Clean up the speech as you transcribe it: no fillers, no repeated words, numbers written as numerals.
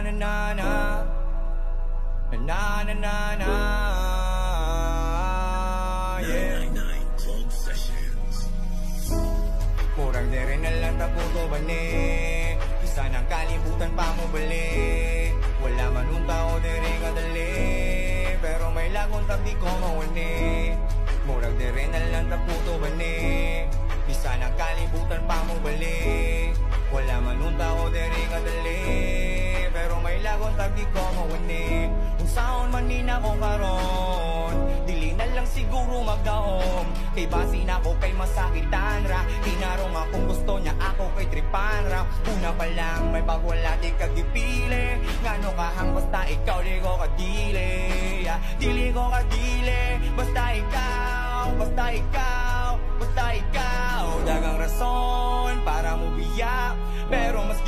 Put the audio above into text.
na na na na na na na, yeah. 999 Club Sessions. Murag di rin nalang taputo ba ni isa ng kalibutan pa mo bali. Wala man un tao di rin kadali, pero may lagon tabi ko mawani. Murag di rin nalang taputo ba ni isa ng kalibutan pa mo bali. Wala man un tao di rin kadali, pero may lagon tabi ko mawani. Kung saon man nina ko karon, dili na lang siguro magdaom. Kay basin ako kay masakitan ra, tinarong akong gusto niya ako kay tripan ra. Una pa lang may bagwala di kagipili, ngano kahang basta ikaw di ko kadili, dili ko kadili. Basta ikaw, basta ikaw, basta ikaw. Dagang rason para mo biyak, pero mas